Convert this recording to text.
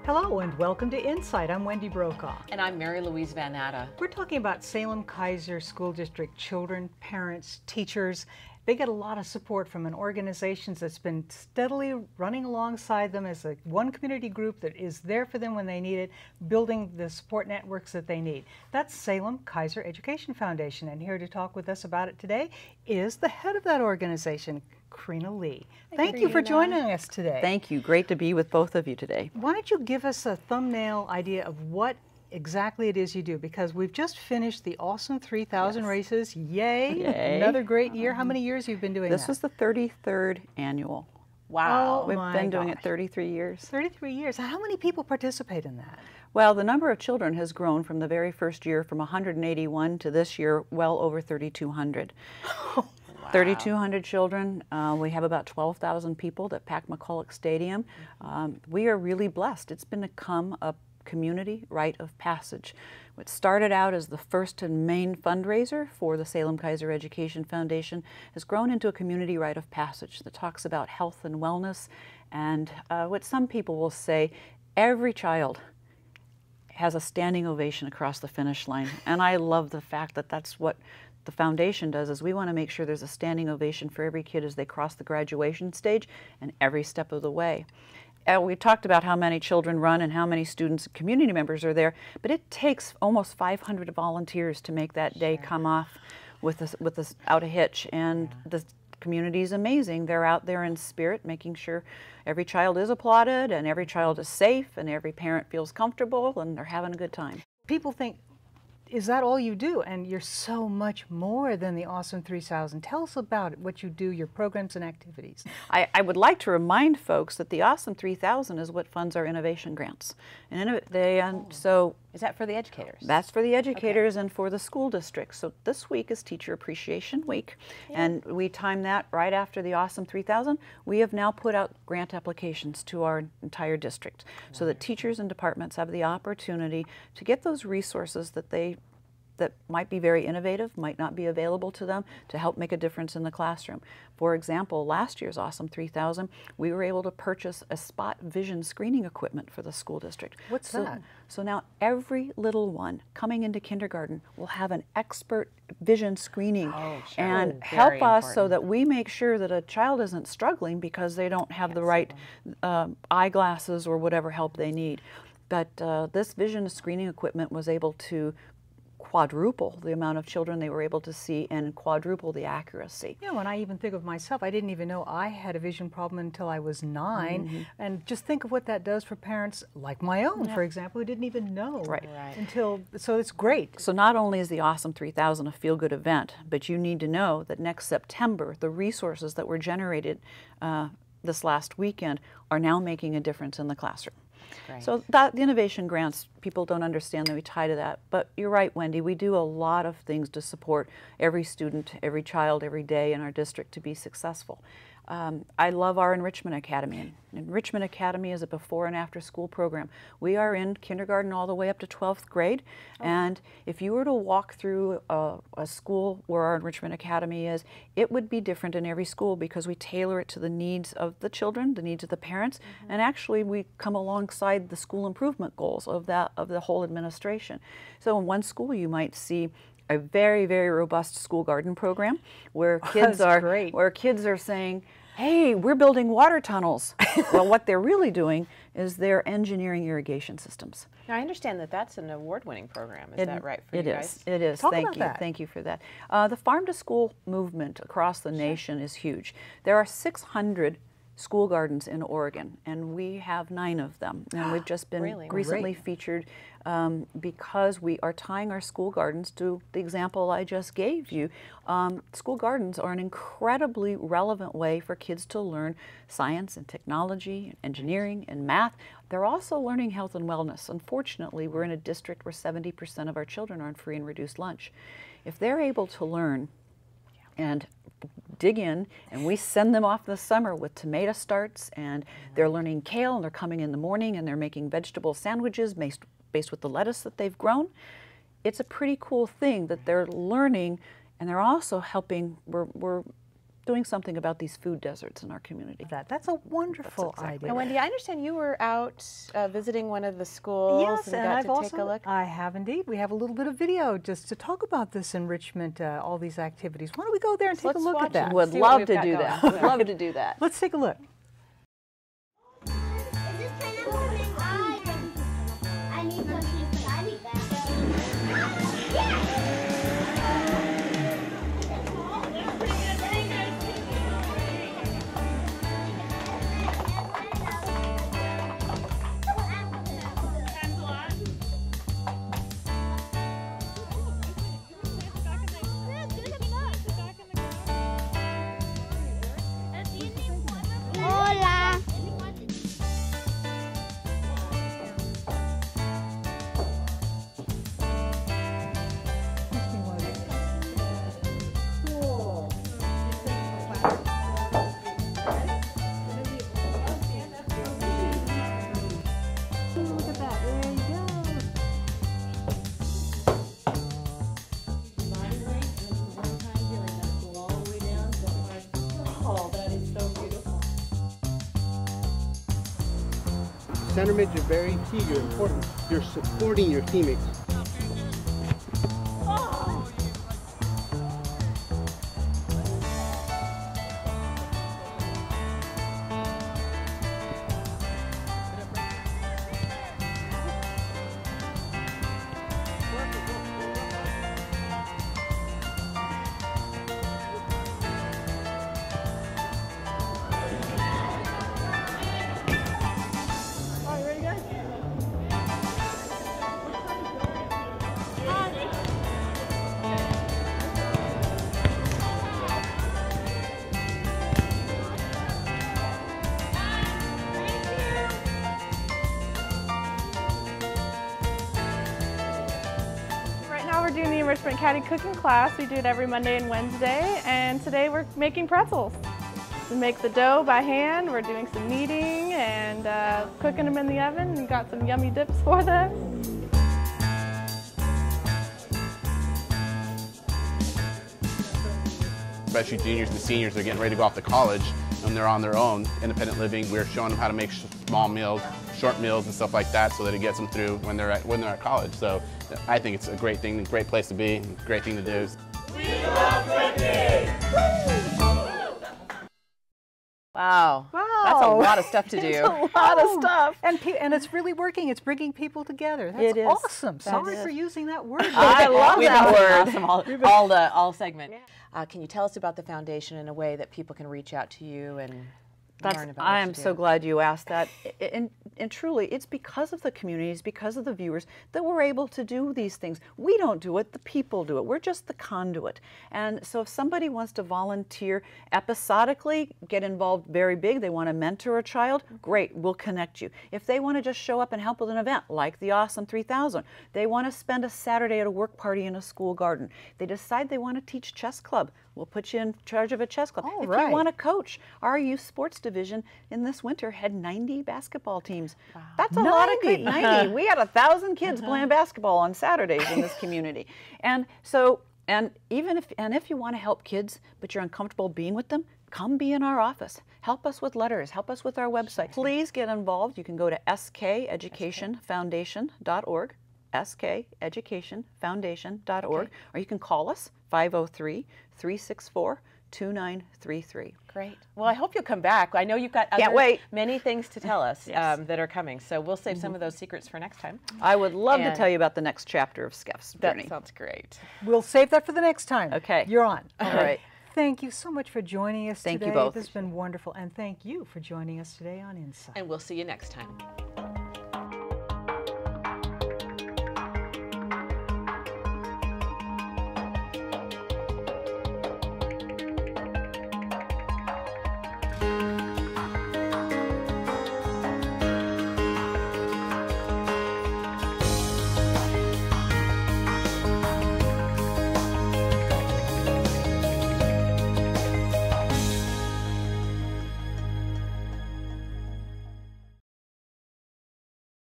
Hello and welcome to InSight. I'm Wendy Brokaw. And I'm Louise VanNatta. We're talking about Salem-Keizer School District children, parents, teachers. They get a lot of support from an organization that's been steadily running alongside them as one community group that is there for them when they need it, building the support networks that they need. That's Salem-Keizer Education Foundation, and here to talk with us about it today is the head of that organization, Karina Lee. Thank you for joining us today. Thank you. Great to be with both of you today. Why don't you give us a thumbnail idea of what exactly it is you do, because we've just finished the awesome 3,000 races. Yay. Yay! Another great year. How many years have you been doing This that? was the 33rd annual. Wow. Oh, We've my been doing gosh. it 33 years. 33 years. How many people participate in that? Well, the number of children has grown from the very first year from 181 to this year well over 3,200. 3,200 children. We have about 12,000 people that pack McCulloch Stadium. We are really blessed. It's become a community rite of passage. What started out as the first and main fundraiser for the Salem-Keizer Education Foundation has grown into a community rite of passage that talks about health and wellness, and what some people will say, every child has a standing ovation across the finish line. And I love the fact that that's what the foundation does, is we want to make sure there's a standing ovation for every kid as they cross the graduation stage and every step of the way. We talked about how many children run and how many students and community members are there, but it takes almost 500 volunteers to make that day come off without a hitch. And the community is amazing. They're out there in spirit, making sure every child is applauded and every child is safe and every parent feels comfortable and they're having a good time. People think, is that all you do? And you're so much more than the awesome 3,000. Tell us about it, what you do, your programs and activities. I would like to remind folks that the Awesome 3,000 is what funds our innovation grants. And so Is that for the educators? that's for the educators and for the school districts. So this week is Teacher Appreciation Week, and we time that right after the Awesome 3,000. We have now put out grant applications to our entire district so that teachers and departments have the opportunity to get those resources that might be very innovative, might not be available to them, to help make a difference in the classroom. For example, last year's Awesome 3,000, we were able to purchase a spot vision screening equipment for the school district. What's that? So now every little one coming into kindergarten will have an expert vision screening and help us so that we make sure that a child isn't struggling because they don't have the right eyeglasses or whatever help they need. But this vision screening equipment was able to quadruple the amount of children they were able to see and quadruple the accuracy. Yeah, when I even think of myself, I didn't even know I had a vision problem until I was 9. And just think of what that does for parents like my own, for example, who didn't even know until, so it's great. So not only is the Awesome 3,000 a feel-good event, but you need to know that next September, the resources that were generated this last weekend are now making a difference in the classroom. So that the innovation grants, people don't understand that we tie to that. But you're right, Wendy, we do a lot of things to support every student, every child, every day in our district to be successful. I love our Enrichment Academy. Enrichment Academy is a before and after school program. We are in kindergarten all the way up to 12th grade. And if you were to walk through a school where our Enrichment Academy is, it would be different in every school because we tailor it to the needs of the children, the needs of the parents, and actually we come alongside the school improvement goals of the whole administration. So in one school you might see a very, very robust school garden program where kids are saying, hey, we're building water tunnels. Well, what they're really doing is they're engineering irrigation systems. Now, I understand that that's an award-winning program. Is that right for you guys? It is. Talk Thank about you. that. Thank you for that. The farm-to-school movement across the nation is huge. There are 600 school gardens in Oregon, and we have 9 of them. And we've just been recently featured because we are tying our school gardens to the example I just gave you. School gardens are an incredibly relevant way for kids to learn science and technology, and engineering and math. They're also learning health and wellness. Unfortunately, we're in a district where 70% of our children are on free and reduced lunch. If they're able to learn and dig in, and we send them off this summer with tomato starts, and they're learning kale, and they're coming in the morning and they're making vegetable sandwiches based with the lettuce that they've grown. It's a pretty cool thing that they're learning, and they're also helping, we're doing something about these food deserts in our community. That's a wonderful idea. And Wendy, I understand you were out visiting one of the schools. Yes, and I've got to also, take a look. I have indeed. We have a little bit of video just to talk about this enrichment, all these activities. Why don't we go there and take a look at that? Would love to do that. Would love to do that. Let's take a look. Center mids are very key, you're important. You're supporting your teammates. We're doing the Enrichment Caddy cooking class. We do it every Monday and Wednesday, and today we're making pretzels. We make the dough by hand. We're doing some kneading and cooking them in the oven. We got some yummy dips for them. Especially juniors and seniors are getting ready to go off to college and they're on their own, independent living. We're showing them how to make small meals, short meals and stuff like that so that it gets them through when they're at college. So I think it's a great thing, great place to be, great thing to do. We love cooking! Wow. That's a lot of stuff to do. It's a lot of stuff. And it's really working. It's bringing people together. That's awesome. Sorry for using that word. I love that word. Awesome all segment. Can you tell us about the foundation in a way that people can reach out to you and learn about I what am you do? so glad you asked that. And truly, it's because of the communities, because of the viewers, that we're able to do these things. We don't do it, the people do it. We're just the conduit. And so if somebody wants to volunteer episodically, get involved very big, they want to mentor a child, great, we'll connect you. If they want to just show up and help with an event, like the Awesome 3000, they want to spend a Saturday at a work party in a school garden, they decide they want to teach chess club, we'll put you in charge of a chess club. If you want to coach, our youth sports division in this winter had 90 basketball teams. Wow. That's a lot of kids. 90. We had 1,000 kids playing basketball on Saturdays in this community. And so, if you want to help kids, but you're uncomfortable being with them, come be in our office. Help us with letters. Help us with our website. Please get involved. You can go to skeducationfoundation.org. skeducationfoundation.org, or you can call us 503-364-2933. Great. Well, I hope you'll come back. I know you've got many things to tell us that are coming, so we'll save some of those secrets for next time. I would love to tell you about the next chapter of SKEF's journey. That sounds great. We'll save that for the next time. Okay. You're on. All right. Thank you so much for joining us today. Thank you both. This has been wonderful, and thank you for joining us today on InSight. And we'll see you next time.